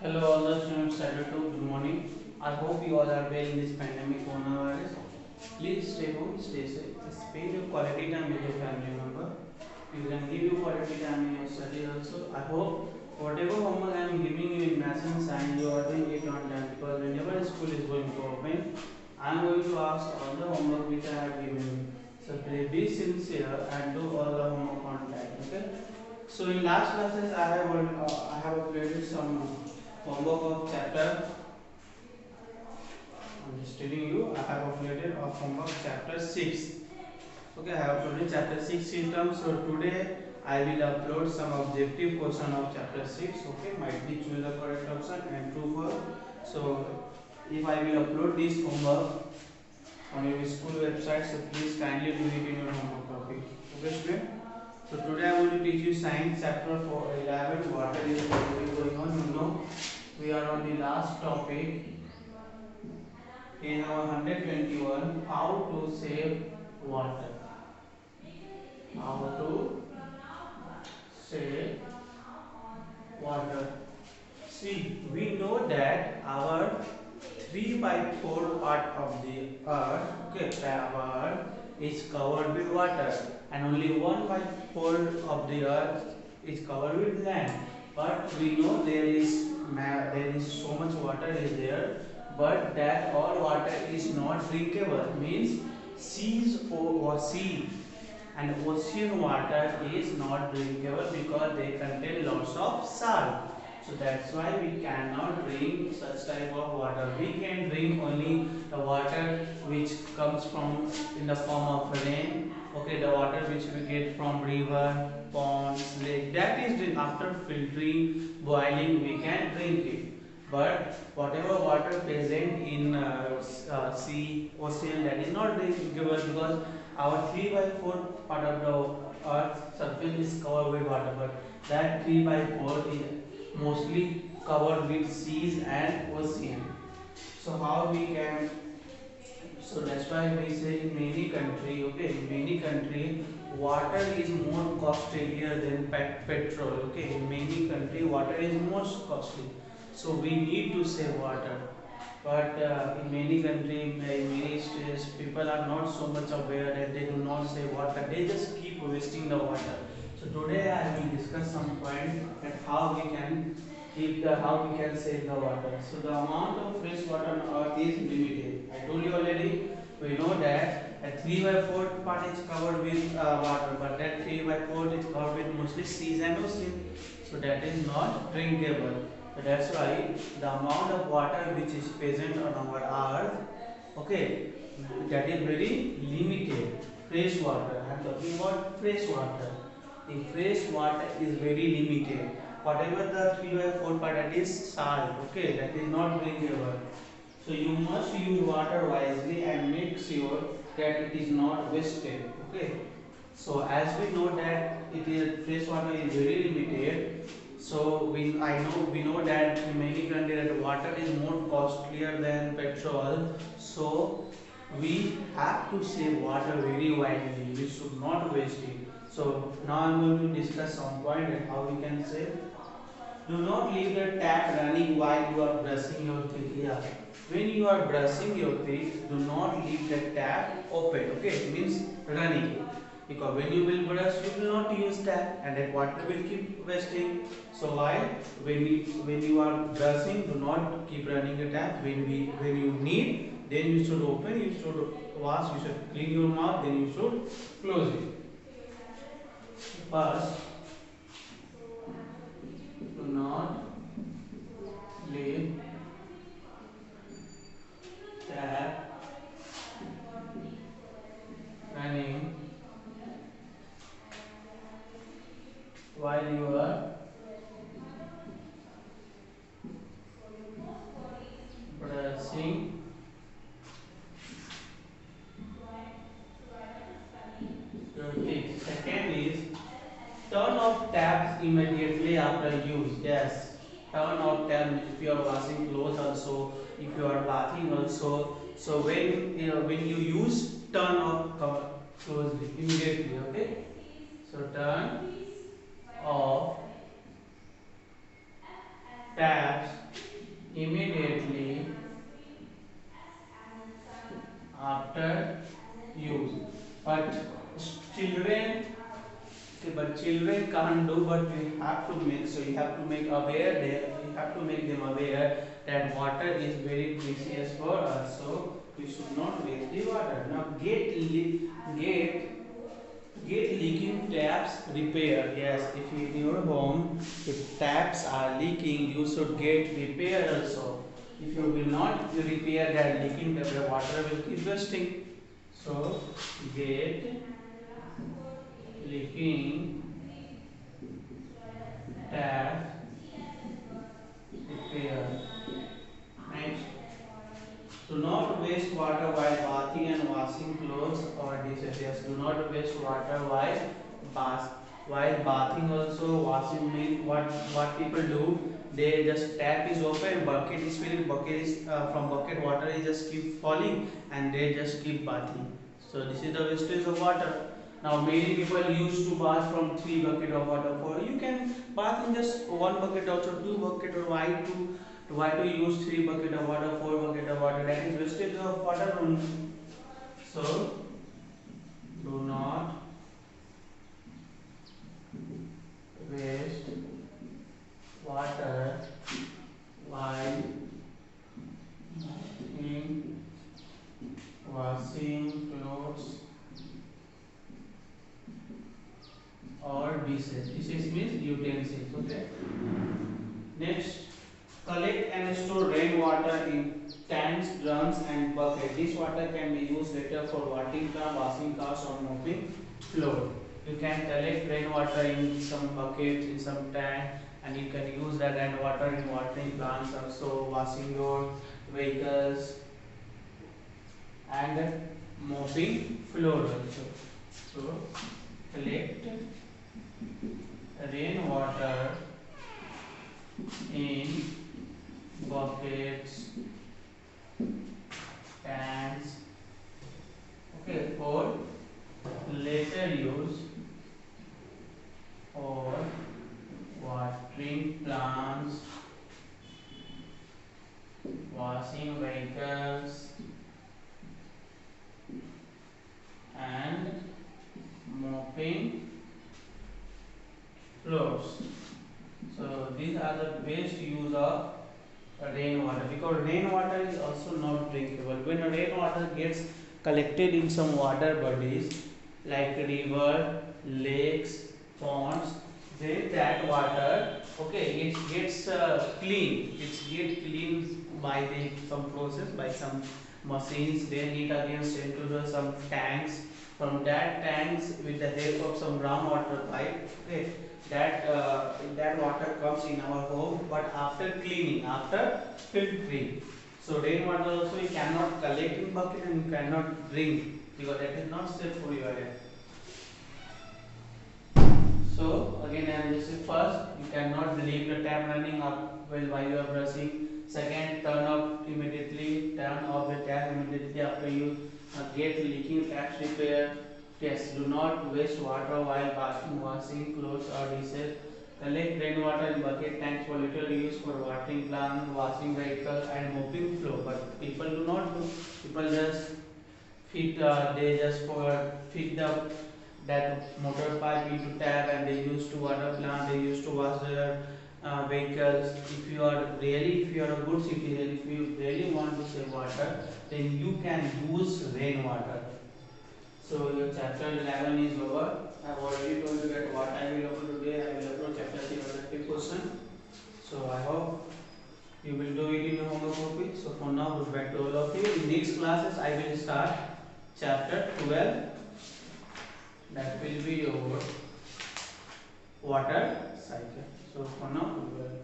Hello, all the students. Salute. Good morning. I hope you all are well in this pandemic coronavirus. Please stay home, stay safe. Spend your quality time with your family member. You can give your quality time in your study also. I hope whatever homework I am giving you in maths and science, you are doing it on time because whenever school is going to open, I am going to ask all the homework which I have given you. So please be sincere and do all the homework on time. Okay. So in last classes I have uploaded some homework of chapter. I'm just telling you I have uploaded of homework chapter 6. Okay, I have uploaded chapter 6 symptoms. So today I will upload some objective question of chapter 6. Okay, might be choose the correct option and true for. So if I will upload this homework on your school website, so please kindly do it in your homework copy. Okay, student. So today I am going to teach you science chapter 11. Water is going on. You know we are on the last topic in our 121. How to save water. How to save water. See, we know that our 3 by 4 part of the earth, okay, our is covered with water, and only 1 by 4 of the earth is covered with land. But we know there is so much water is there, but that all water is not drinkable. Means sea and ocean water is not drinkable because they contain lots of salt. So that's why we cannot drink such type of water. We can drink only the water which comes from in the form of rain. Okay, the water which we get from river, ponds, lake. That is after filtering, boiling, we can drink it. But whatever water present in sea, ocean, that is not drinkable because our 3 by 4 part of the earth surface is covered with water, but that 3 by 4 is mostly covered with seas and ocean. So how we can, so that's why we say in many country, okay, in many country water is more costlier than petrol. Okay, in many country water is most costly, so we need to save water. But in many countries, in many states, people are not so much aware that they do not save water. They just keep wasting the water. So today I will discuss some point that how we can how we can save the water. So the amount of fresh water on earth is limited. I told you already. We know that a 3 by 4 part is covered with water, but that 3 by 4 is covered with mostly seas and ocean. So that is not drinkable. So that's why the amount of water which is present on our earth, okay, that is very limited. Fresh water. I am talking about fresh water. The fresh water is very limited. Whatever the 3 by 4 part, that is salt. Okay, that is not drinkable. So you must use water wisely and make sure that it is not wasted. Okay. So as we know that it is fresh water is very limited. So we know that in many countries that water is more costlier than petrol. So we have to save water very wisely. We should not waste it. So now I am going to discuss some point that how we can save. Do not leave the tap running while you are brushing your teeth. Yeah. When you are brushing your teeth, do not leave the tap open. Okay, it means running. Because when you will brush, you will not use tap, and that water will keep wasting. So while when you are brushing, do not keep running the tap. When you need, then you should open. You should wash. You should clean your mouth. Then you should close it. First, do not leave tap running while you are brushing your teeth. Second is turn off taps immediately after use. Yes, turn off tap if you are washing clothes also, if you are bathing also. So when you use, turn off close immediately. Okay. So turn off taps immediately after use. But children, okay, but children can't do, but we have to make, so you have to make aware them, you have to make them aware that water is very precious for us, so we should not waste the water. Now get leaking taps repair. Yes, if in your home if taps are leaking, you should get repair also. If you will not repair that leaking tap, the water will keep wasting. So get leaking tap repair. Next, do not waste water while bathing and washing clothes or dishes. Yes, do not waste water bath while bathing also washing. Mean what people do? They just tap is open, bucket is filling, bucket is from bucket water is just keep falling, and they just keep bathing. So this is the wastage of water. Now many people used to bath from 3 bucket of water. For you can bath in just 1 bucket, also 2 bucket, or why to use 3 bucket of water, 4 bucket of water? That is wastage of water only. So do not waste water while in washing clothes or dishes. Dishes means utensils. Okay. Next, collect and store rainwater in tanks, drums, and buckets. This water can be used later for watering plant, washing cars, or mopping floor. You can collect rainwater in some buckets, in some tank, and you can use that rainwater in watering plants, also washing your vehicles and mopping floor also. So collect rainwater in buckets, tanks, okay, for later use or watering plants, washing vehicles, and mopping floors. So these are the best use of rainwater, because rainwater is also not drinkable. When rainwater gets collected in some water bodies like river, lakes, ponds, then that water, okay, it gets clean. Get clean by some process, by some machines. Then it again sent to the some tanks. From that tanks, with the help of some groundwater pipe, okay, that water comes in our home, but after cleaning, after filtering. So rainwater also you cannot collect in bucket and you cannot drink, because that is not safe for your health. So again I will say, first, you cannot leave the tap running up while you are brushing. Second, turn off immediately, turn off the tap immediately after you get leaking taps repair. Yes, do not waste water while bathing, washing clothes or dishes. Collect rainwater in bucket tanks for little use for watering plants, washing vehicles, and mopping floor. But people do not do. People just they just feed that motor pipe into tap, and they used to water plant. They used to wash their vehicles. If you are a good citizen, if you really want to save water, then you can use rainwater. So your chapter 11 is over. I have already told you that what I will upload today. I will upload chapter 3 objective question. So I hope you will do it in your homework copy. So for now, goodbye to all of you. In next classes, I will start chapter 12. That will be your water cycle. So for now, goodbye.